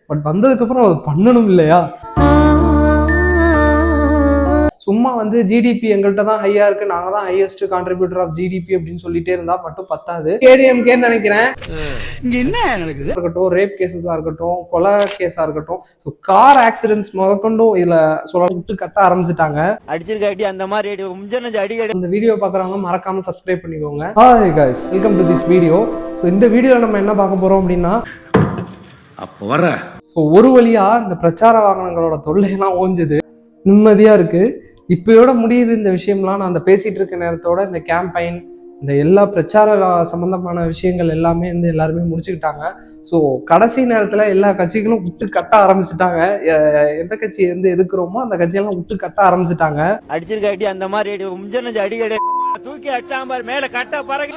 But வந்ததுக்கப்புறம் அது பண்ணணும் இல்லையா? சும்மா வந்து ஜிடிபி எங்கள்கிட்ட தான் ஹையா இருக்கு, நாங்க தான் ஹையஸ்ட் கான்ட்ரிபியூட்டர் ஆஃப் ஜிடிபி அப்படின்னு சொல்லிட்டே இருந்தா மட்டும் பத்தாது. ஏடிஎம்கேன்னு நினைக்கிறேன் இங்க என்ன நடக்குது இருக்கட்டும், ரேப் கேசஸா இருக்கட்டும், கொலை கேஸா இருக்கட்டும், ஸோ கார் ஆக்சிடென்ட்ஸ் முதற்கொண்டும் இதுல சொல்ல விட்டு கட்ட ஆரம்பிச்சுட்டாங்க. அடிச்சிருக்க அடி அந்த மாதிரி அடி. இந்த வீடியோ பாக்குறவங்க மறக்காம சப்ஸ்கிரைப் பண்ணிக்கோங்க. Hi guys, welcome to this video. So இந்த வீடியோல நம்ம என்ன பார்க்க போறோம் அப்படின்னா, அப்போ வர ஸோ ஒரு வழியா இந்த பிரச்சார வாகனங்களோட தொல்லையெல்லாம் ஓஞ்சுது, நிம்மதியா இருக்கு. இப்பயோட முடியுது இந்த விஷயம்லாம். நான் அந்த பேசிட்டு இருக்க நேரத்தோட இந்த கேம்பெயின், இந்த எல்லா பிரச்சார சம்பந்தமான விஷயங்கள் எல்லாமே வந்து எல்லாருமே முடிச்சுக்கிட்டாங்க. ஸோ கடைசி நேரத்துல எல்லா கட்சிகளும் விட்டு கட்ட ஆரம்பிச்சுட்டாங்க. எந்த கட்சி வந்து எதுக்குறோமோ அந்த கட்சியெல்லாம் விட்டு கட்ட ஆரம்பிச்சுட்டாங்க. அடிச்சிருக்க அடி அந்த மாதிரி அடி தூக்கி அடிச்சாம்பார் மேல கட்ட பறகு.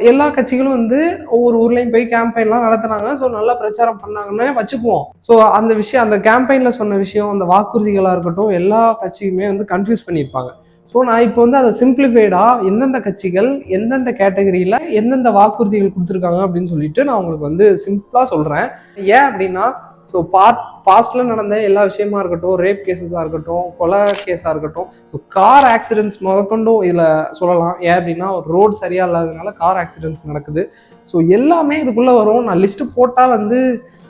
எல்லா கட்சிகளும் வந்து ஒவ்வொரு ஊர்லயும் போய் கேம்பெயின்லாம் நடத்தினாங்க. ஸோ நல்லா பிரச்சாரம் பண்ணாங்கன்னு வச்சுக்குவோம். ஸோ அந்த விஷயம், அந்த கேம்பெயின்ல சொன்ன விஷயம், அந்த வாக்குறுதிகளா இருக்கட்டும், எல்லா கட்சியுமே வந்து கன்ஃபியூஸ் பண்ணியிருப்பாங்க. ஸோ நான் இப்போ வந்து அதை சிம்பிளிஃபைடா எந்தெந்த கட்சிகள் எந்தெந்த கேட்டகரியில எந்தெந்த வாக்குறுதிகள் கொடுத்துருக்காங்க அப்படின்னு சொல்லிட்டு நான் உங்களுக்கு வந்து சிம்பிளா சொல்றேன். ஏன் அப்படின்னா, ஸோ பாஸ்ட்ல நடந்த எல்லா விஷயமா இருக்கட்டும், ரேப் கேசஸா இருக்கட்டும், கொலை கேஸா இருக்கட்டும், ஸோ கார் ஆக்சிடென்ட்ஸ் முதற்கொண்டும் இதுல சொல்லலாம். ஏன் அப்படின்னா, ஒரு ரோடு சரியா இல்லாததுனால கார் ஆக்சிடென்ட்ஸ் நடக்குது. ஸோ எல்லாமே இதுக்குள்ள வரும். நான் லிஸ்ட் போட்டா வந்து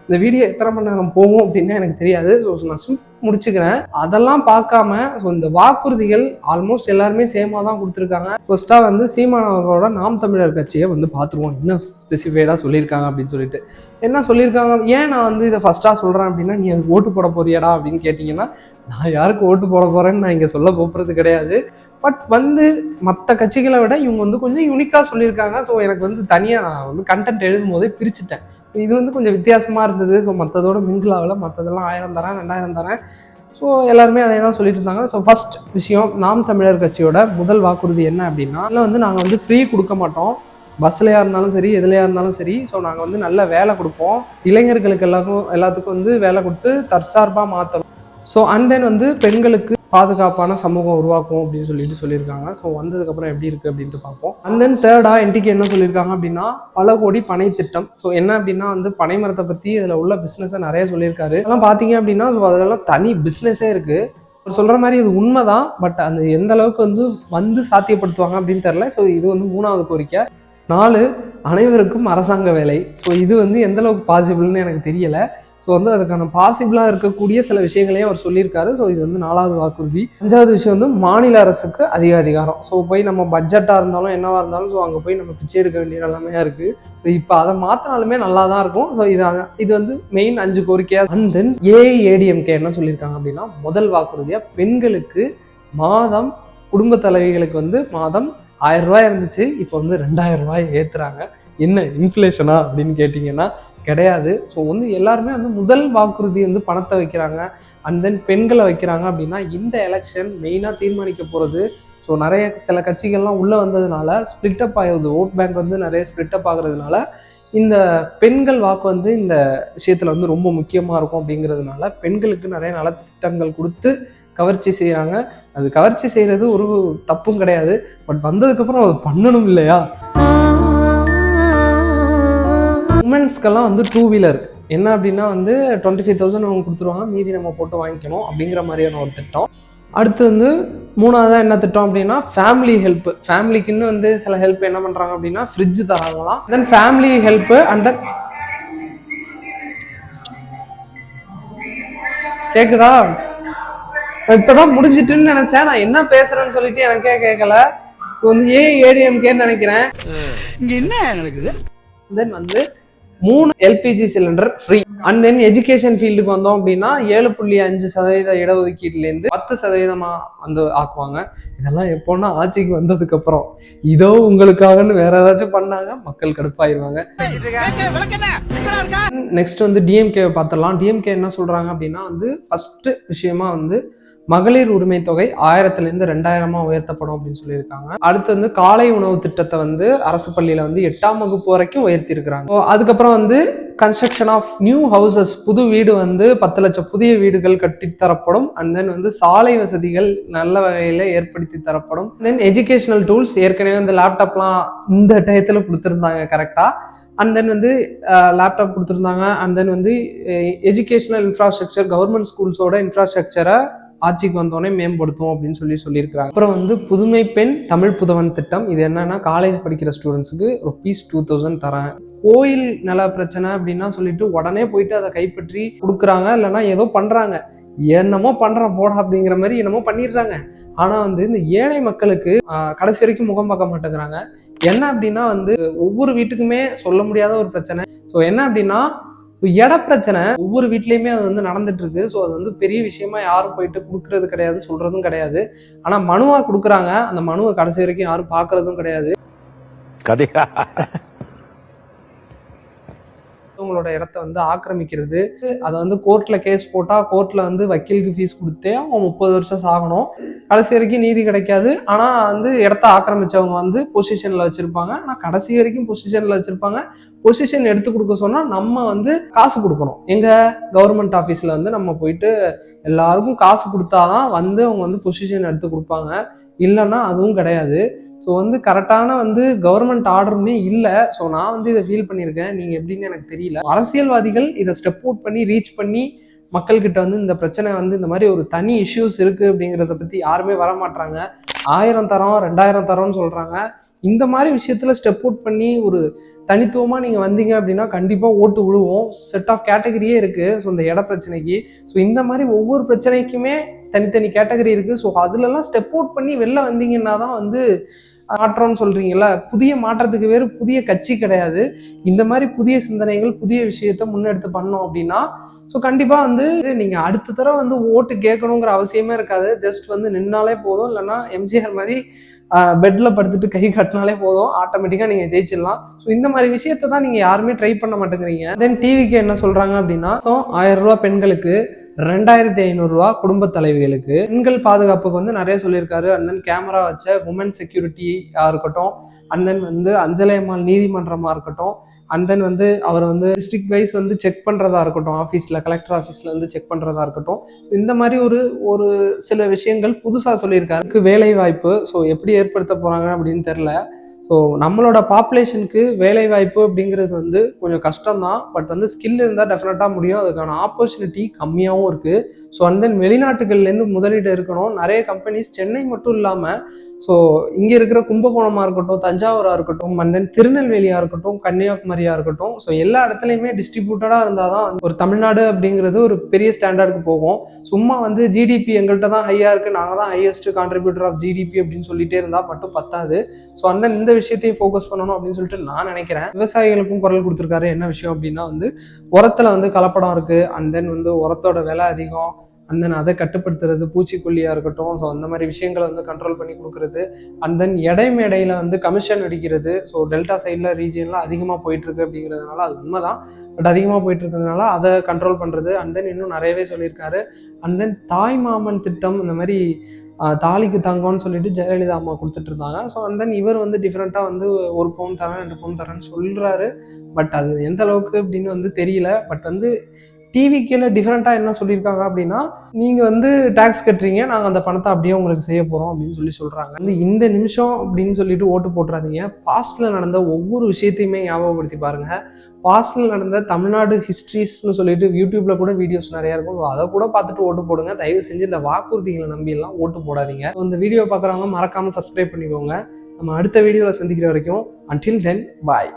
இந்த வீடியோ எத்தனை மணி நேரம் போகும் அப்படின்னு எனக்கு தெரியாது. ஸோ நான் முடிச்சுக்கிறேன். அதெல்லாம் பார்க்காம ஸோ இந்த வாக்குறுதிகள் ஆல்மோஸ்ட் எல்லாருமே சேமா தான் கொடுத்துருக்காங்க. ஃபர்ஸ்டா வந்து சீமான் அவர்களோட நாம் தமிழர் கட்சியை வந்து பார்த்துருவோம், இன்னும் ஸ்பெசிஃபைடா சொல்லியிருக்காங்க அப்படின்னு சொல்லிட்டு. என்ன சொல்லியிருக்காங்க, ஏன் நான் வந்து இதை ஃபர்ஸ்டா சொல்றேன் அப்படின்னா, நீ அதுக்கு ஓட்டு போட போறியாடா அப்படின்னு கேட்டீங்கன்னா, நான் யாருக்கு ஓட்டு போட போறேன்னு நான் இங்க சொல்ல போறது கிடையாது. பட் வந்து மற்ற கட்சிகளை விட இவங்க வந்து கொஞ்சம் யூனிக்கா சொல்லியிருக்காங்க. ஸோ எனக்கு வந்து தனியாக நான் வந்து கண்டென்ட் எழுதும் போதே பிரிச்சுட்டேன். இது வந்து கொஞ்சம் வித்தியாசமா இருந்தது. ஸோ மற்றதோட மிங்கிளாவில் மற்றதெல்லாம் 1000 தரேன் 2000 தரேன். ஸோ எல்லாருமே அதே தான் சொல்லிட்டு இருந்தாங்க. ஸோ ஃபர்ஸ்ட் விஷயம், நாம் தமிழர் கட்சியோட முதல் வாக்குறுதி என்ன அப்படின்னா, அதில் வந்து நாங்கள் வந்து ஃப்ரீ கொடுக்க மாட்டோம், பஸ்லையா இருந்தாலும் சரி எதுலையா இருந்தாலும் சரி. ஸோ நாங்கள் வந்து நல்ல வேலை கொடுப்போம், இளைஞர்களுக்கு எல்லாத்துக்கும் வந்து வேலை கொடுத்து தற்சார்பாக மாற்றணும். ஸோ அண்ட் தென் வந்து பெண்களுக்கு பாதுகாப்பான சமூகம் உருவாக்கும் அப்படின்னு சொல்லியிருக்காங்க. ஸோ வந்ததுக்கப்புறம் எப்படி இருக்குது அப்படின்ட்டு பார்ப்போம். அண்ட் தென் தேர்டா என்டிக்கு என்ன சொல்லியிருக்காங்க அப்படின்னா, பல கோடி பனை திட்டம். ஸோ என்ன அப்படின்னா வந்து பனை மரத்தை பற்றி இதில் உள்ள பிஸ்னஸை நிறைய சொல்லியிருக்காரு. அதெல்லாம் பார்த்தீங்க அப்படின்னா ஸோ அதெல்லாம் தனி பிஸ்னஸே இருக்குது. அவர் சொல்கிற மாதிரி இது உண்மைதான். பட் அந்த எந்த அளவுக்கு வந்து சாத்தியப்படுத்துவாங்க அப்படின்னு தெரில. ஸோ இது வந்து 3வது கோரிக்கை. 4, அனைவருக்கும் அரசாங்க வேலை. ஸோ இது வந்து எந்த அளவுக்கு பாசிபிள்னு எனக்கு தெரியலை. ஸோ வந்து அதுக்கான பாசிபிளாக இருக்கக்கூடிய சில விஷயங்களையும் அவர் சொல்லியிருக்காரு. ஸோ இது வந்து 4வது வாக்குறுதி. 5வது விஷயம் வந்து மாநில அரசுக்கு அதிக அதிகாரம். ஸோ போய் நம்ம பட்ஜெட்டாக இருந்தாலும் என்னவாக இருந்தாலும் ஸோ அங்கே போய் நம்ம பிச்சை எடுக்க வேண்டிய நிலைமையாக இருக்குது. ஸோ இப்போ அதை மாற்றினாலுமே நல்லா தான் இருக்கும். ஸோ இது வந்து மெயின் 5 கோரிக்கையாக. அண்ட் தென் ஏஐஏடிஎம்கே என்ன சொல்லியிருக்காங்க அப்படின்னா, முதல் வாக்குறுதியாக பெண்களுக்கு மாதம், குடும்ப தலைவிகளுக்கு வந்து மாதம் 1000 ரூபாய் இருந்துச்சு, இப்போ வந்து 2000 ரூபாய் ஏற்றுறாங்க. என்ன இன்ஃப்ளேஷனா அப்படின்னு கேட்டிங்கன்னா கிடையாது. ஸோ வந்து எல்லாருமே வந்து முதல் வாக்குறுதி வந்து பணத்தை வைக்கிறாங்க, அண்ட் தென் பெண்களை வைக்கிறாங்க. அப்படின்னா இந்த எலெக்ஷன் மெயினாக தீர்மானிக்க போகிறது. ஸோ நிறைய சில கட்சிகள்லாம் உள்ளே வந்ததுனால ஸ்பிளிட்டப் ஆகுது, ஓட் பேங்க் வந்து நிறைய ஸ்பிளிட்டப் ஆகுறதுனால இந்த பெண்கள் வாக்கு வந்து இந்த விஷயத்தில் வந்து ரொம்ப முக்கியமாக இருக்கும். அப்படிங்கிறதுனால பெண்களுக்கு நிறைய நலத்திட்டங்கள் கொடுத்து கவர்ச்சி செய்கிறாங்க. அது கவர்ச்சி செய்கிறது ஒரு தப்பும் கிடையாது. பட் வந்ததுக்கப்புறம் அது பண்ணணும் இல்லையா? உமன்ஸ்க்கெல்லாம் வந்து 2 வீலர் என்ன அப்படின்னா வந்து 25,000 அவங்க கொடுத்துருவாங்க, மீதி நம்ம போட்டு வாங்கிக்கணும் அப்படிங்கிற மாதிரியான ஒரு திட்டம். அடுத்து வந்து 3வதாக என்ன திட்டம் அப்படின்னா, ஃபேமிலி ஹெல்ப். ஃபேமிலிக்குன்னு வந்து சில ஹெல்ப் என்ன பண்ணுறாங்க அப்படின்னா, ஃப்ரிட்ஜ் தராங்களாம். Then family help and then கேட்குதா? இப்போதான் முடிஞ்சிட்டுன்னு நினைச்சேன். நான் என்ன பேசுறேன்னு சொல்லிட்டு எனக்கே கேட்கல. இப்போ வந்து ஏடிஎம்கேன்னு நினைக்கிறேன். இங்க என்ன நடக்குது? தென் வந்து 3 LPG cylinder free. And then education ஃபீல்டுக்கு வந்தோம் அப்படின்னா 7.5% இடஒதுக்கீட்டுலேருந்து 10% வந்து ஆக்குவாங்க. இதெல்லாம் எப்போன்னா ஆட்சிக்கு வந்ததுக்கு அப்புறம். இதோ உங்களுக்காகன்னு வேற ஏதாச்சும் பண்ணாங்க, மக்கள் கடுப்பாயிருவாங்க. நெக்ஸ்ட் வந்து டிஎம்கே பார்த்துடலாம். டிஎம்கே என்ன சொல்றாங்க அப்படின்னா வந்து ஃபர்ஸ்ட் விஷயமா வந்து மகளிர் உரிமை தொகை 1000லேருந்து 2000 உயர்த்தப்படும் அப்படின்னு சொல்லியிருக்காங்க. அடுத்து வந்து காலை உணவு திட்டத்தை வந்து அரசு பள்ளியில வந்து 8ஆம் வகுப்பு வரைக்கும் உயர்த்தி இருக்கிறாங்க. அதுக்கப்புறம் வந்து கன்ஸ்ட்ரக்ஷன் ஆஃப் நியூ ஹவுசஸ், புது வீடு வந்து 10 லட்சம் புதிய வீடுகள் கட்டித்தரப்படும். அண்ட் தென் வந்து சாலை வசதிகள் நல்ல வகையில ஏற்படுத்தி தரப்படும். தென் எஜுகேஷனல் டூல்ஸ், ஏற்கனவே வந்து லேப்டாப்லாம் இந்த டயத்துல கொடுத்துருந்தாங்க கரெக்டா. அண்ட் தென் வந்து லேப்டாப் கொடுத்துருந்தாங்க. அண்ட் தென் வந்து எஜுகேஷனல் இன்ஃப்ராஸ்ட்ரக்சர் கவர்மெண்ட் ஸ்கூல்ஸோட இன்ஃப்ராஸ்ட்ரக்சரை ஆட்சிக்கு வந்தோடனே மேம்படுத்தும் அப்படின்னு சொல்லியிருக்கிறாங்க. அப்புறம் வந்து புதுமை பெண் தமிழ் புதவன் திட்டம். இது என்னன்னா காலேஜ் படிக்கிற ஸ்டூடெண்ட்ஸுக்கு ₹2000 தரேன். கோயில் நில பிரச்சனை அப்படின்னா சொல்லிட்டு உடனே போயிட்டு அதை கைப்பற்றி கொடுக்குறாங்க, இல்லைன்னா ஏதோ பண்றாங்க, என்னமோ பண்றேன் போட அப்படிங்கிற மாதிரி என்னமோ பண்ணிடுறாங்க. ஆனா வந்து இந்த ஏழை மக்களுக்கு கடைசி வரைக்கும் முகம் பார்க்க மாட்டேங்கிறாங்க. என்ன அப்படின்னா வந்து ஒவ்வொரு வீட்டுக்குமே சொல்ல முடியாத ஒரு பிரச்சனை. ஸோ என்ன அப்படின்னா இட பிரச்சனை ஒவ்வொரு வீட்லயுமே அது வந்து நடந்துட்டு இருக்கு. ஸோ அது வந்து பெரிய விஷயமா யாரும் போயிட்டு கொடுக்கறது கிடையாது, சொல்றதும் கிடையாது. ஆனா மனுவா கொடுக்குறாங்க, அந்த மனுவை கடைசி வரைக்கும் யாரும் பாக்குறதும் கிடையாது. கதையா உங்களோட இடத்த வந்து ஆக்கிரமிக்கிறது, அதை வந்து கோர்ட்ல கேஸ் போட்டா கோர்ட்ல வந்து வக்கீலுக்கு ஃபீஸ் கொடுத்தே அவன் 30 வருஷம் சாகணும், கடைசி வரைக்கும் நீதி கிடைக்காது. ஆனா வந்து இடத்த ஆக்கிரமிச்சவங்க வந்து பொசிஷன்ல வச்சிருப்பாங்க, ஆனா கடைசி வரைக்கும் பொசிஷன்ல வச்சிருப்பாங்க. பொசிஷன் எடுத்து கொடுக்க சொன்னா நம்ம வந்து காசு கொடுக்கணும். எங்க கவர்மெண்ட் ஆஃபீஸ்ல வந்து நம்ம போயிட்டு எல்லாருக்கும் காசு கொடுத்தாதான் வந்து அவங்க வந்து பொசிஷன் எடுத்து கொடுப்பாங்க, இல்லைன்னா அதுவும் கிடையாது. ஸோ வந்து கரெக்டான வந்து கவர்மெண்ட் ஆர்டருமே இல்லை. ஸோ நான் வந்து இதை ஃபீல் பண்ணியிருக்கேன், நீங்கள் எப்படின்னு எனக்கு தெரியல. அரசியல்வாதிகள் இதை ஸ்டெப் அவுட் பண்ணி ரீச் பண்ணி மக்கள்கிட்ட வந்து இந்த பிரச்சனை வந்து இந்த மாதிரி ஒரு தனி இஷ்யூஸ் இருக்குது அப்படிங்கிறத பற்றி யாருமே வர மாட்டாங்க. 1000 தரோம் 2000 தரோம்னு சொல்கிறாங்க. இந்த மாதிரி விஷயத்தில் ஸ்டெப் அவுட் பண்ணி ஒரு தனித்துவமாக நீங்கள் வந்தீங்க அப்படின்னா கண்டிப்பாக ஓட்டு விழுவோம். செட் ஆஃப் கேட்டகரியே இருக்குது. ஸோ இந்த இட பிரச்சனைக்கு ஸோ இந்த மாதிரி ஒவ்வொரு பிரச்சனைக்குமே தனித்தனி கேட்டகரி இருக்குது. ஸோ அதுலலாம் ஸ்டெப் அவுட் பண்ணி வெளில வந்தீங்கன்னா தான் வந்து மாற்றம்னு சொல்கிறீங்களா, புதிய மாற்றத்துக்கு வேறு புதிய கட்சி கிடையாது. இந்த மாதிரி புதிய சிந்தனைகள் புதிய விஷயத்த முன்னெடுத்து பண்ணோம் அப்படின்னா ஸோ கண்டிப்பாக வந்து நீங்கள் அடுத்த தடவை வந்து ஓட்டு கேட்கணுங்கிற அவசியமே இருக்காது. ஜஸ்ட் வந்து நின்னாலே போதும், இல்லைன்னா எம்ஜிஆர் மாதிரி பெட்டில் படுத்துட்டு கை கட்டினாலே போதும், ஆட்டோமேட்டிக்காக நீங்கள் ஜெயிச்சிடலாம். ஸோ இந்த மாதிரி விஷயத்த தான் நீங்கள் யாருமே ட்ரை பண்ண மாட்டேங்கிறீங்க. தென் டிவிக்கு என்ன சொல்கிறாங்க அப்படின்னா, ஸோ 1000 ரூபா பெண்களுக்கு, 2500 ரூபா குடும்ப தலைவிகளுக்கு, பெண்கள் பாதுகாப்புக்கு வந்து நிறைய சொல்லியிருக்காரு. அண்ட் தென் கேமரா வச்ச உமன் செக்யூரிட்டியா இருக்கட்டும், அண்ட் தென் வந்து அஞ்சலை அம்மாள் நீதிமன்றமா இருக்கட்டும், அண்ட் தென் வந்து அவர் வந்து டிஸ்ட்ரிக்ட் வைஸ் வந்து செக் பண்ணுறதா இருக்கட்டும், ஆஃபீஸில் கலெக்டர் ஆஃபீஸில் வந்து செக் பண்ணுறதா இருக்கட்டும், இந்த மாதிரி ஒரு சில விஷயங்கள் புதுசாக சொல்லியிருக்காரு. வேலை வாய்ப்பு ஸோ எப்படி ஏற்படுத்த போகிறாங்க அப்படின்னு தெரில. ஸோ நம்மளோட பாப்புலேஷனுக்கு வேலை வாய்ப்பு அப்படிங்கிறது வந்து கொஞ்சம் கஷ்டம்தான். பட் வந்து ஸ்கில் இருந்தால் டெஃபினட்டாக முடியும். அதுக்கான ஆப்பர்ச்சுனிட்டி கம்மியாகவும் இருக்குது. ஸோ அண்ட் தென் வெளிநாட்டுகள்லேருந்து முதலீடு இருக்கணும். நிறைய கம்பெனிஸ் சென்னை மட்டும் இல்லாமல் ஸோ இங்கே இருக்கிற கும்பகோணமாக இருக்கட்டும், தஞ்சாவூராக இருக்கட்டும், அண்ட் தென் திருநெல்வேலியாக இருக்கட்டும், கன்னியாகுமரியாக இருக்கட்டும், ஸோ எல்லா இடத்துலையுமே டிஸ்ட்ரிபியூட்டடாக இருந்தால் தான் ஒரு தமிழ்நாடு அப்படிங்கிறது ஒரு பெரிய ஸ்டாண்டர்டுக்கு போகும். சும்மா வந்து ஜிடிபி எங்கள்கிட்ட தான் ஹையாக இருக்குது, நாங்கள் தான் ஹையஸ்ட் கான்ட்ரிபியூட்டர் ஆஃப் ஜிடிபி அப்படின்னு சொல்லிட்டே இருந்தால் மட்டும் பத்தாது. ஸோ அந்த இந்த விஷயத்தையும் ஃபோக்கஸ் பண்ணணும் அப்படின்னு சொல்லிட்டு நான் நினைக்கிறேன். விவசாயிகளுக்கும் குரல் கொடுத்துருக்காரு. என்ன விஷயம் அப்படின்னா வந்து உரத்துல வந்து கலப்படம் இருக்குது, அண்ட் தென் வந்து உரத்தோட விலை அதிகம், அண்ட் தென் அதை கட்டுப்படுத்துறது, பூச்சிக்கொல்லியாக இருக்கட்டும், ஸோ அந்த மாதிரி விஷயங்களை வந்து கண்ட்ரோல் பண்ணி கொடுக்குறது, அண்ட் தென் எடை மேடையில் வந்து கமிஷன் அடிக்கிறது. ஸோ டெல்டா சைடில் ரீஜியன்லாம் அதிகமாக போயிட்டுருக்கு அப்படிங்கிறதுனால அது உண்மைதான். பட் அதிகமாக போயிட்டு இருக்கிறதுனால அதை கண்ட்ரோல் பண்ணுறது. அண்ட் தென் இன்னும் நிறையவே சொல்லியிருக்காரு. அண்ட் தென் தாய் மாமன் திட்டம், இந்த மாதிரி தாலிக்கு தங்கம்னு சொல்லிட்டு ஜெயலலிதா அம்மா கொடுத்துட்டு இருந்தாங்க. ஸோ அண்ட் தென் இவர் வந்து டிஃப்ரெண்ட்டாக வந்து 1 பவுன் தரேன் 2 பவுன் தரேன்னு சொல்கிறாரு. பட் அது எந்த அளவுக்கு அப்படின்னு வந்து தெரியல. பட் வந்து டிவிக்கில் டிஃப்ரெண்ட்டாக என்ன சொல்லியிருக்காங்க அப்படின்னா, நீங்கள் வந்து டேக்ஸ் கட்டுறீங்க, நாங்கள் அந்த பணத்தை அப்படியே உங்களுக்கு செய்ய போகிறோம் அப்படின்னு சொல்கிறாங்க. வந்து இந்த நிமிஷம் அப்படின்னு சொல்லிட்டு ஓட்டு போட்டுறாதீங்க. பாஸ்டில் நடந்த ஒவ்வொரு விஷயத்தையுமே ஞாபகப்படுத்தி பாருங்கள். பாஸ்டில் நடந்த தமிழ்நாடு ஹிஸ்ட்ரிஸ்ன்னு சொல்லிட்டு யூடியூப்பில் கூட வீடியோஸ் நிறையா இருக்கும். அதை கூட பார்த்துட்டு ஓட்டு போடுங்க. தயவு செஞ்சு இந்த வாக்குறுதிகளை நம்பியெல்லாம் ஓட்டு போடாதீங்க. இந்த வீடியோ பார்க்குறவங்க மறக்காமல் சப்ஸ்கிரைப் பண்ணிக்கோங்க. நம்ம அடுத்த வீடியோவில் சந்திக்கிற வரைக்கும் அன்டில் தென் பாய்.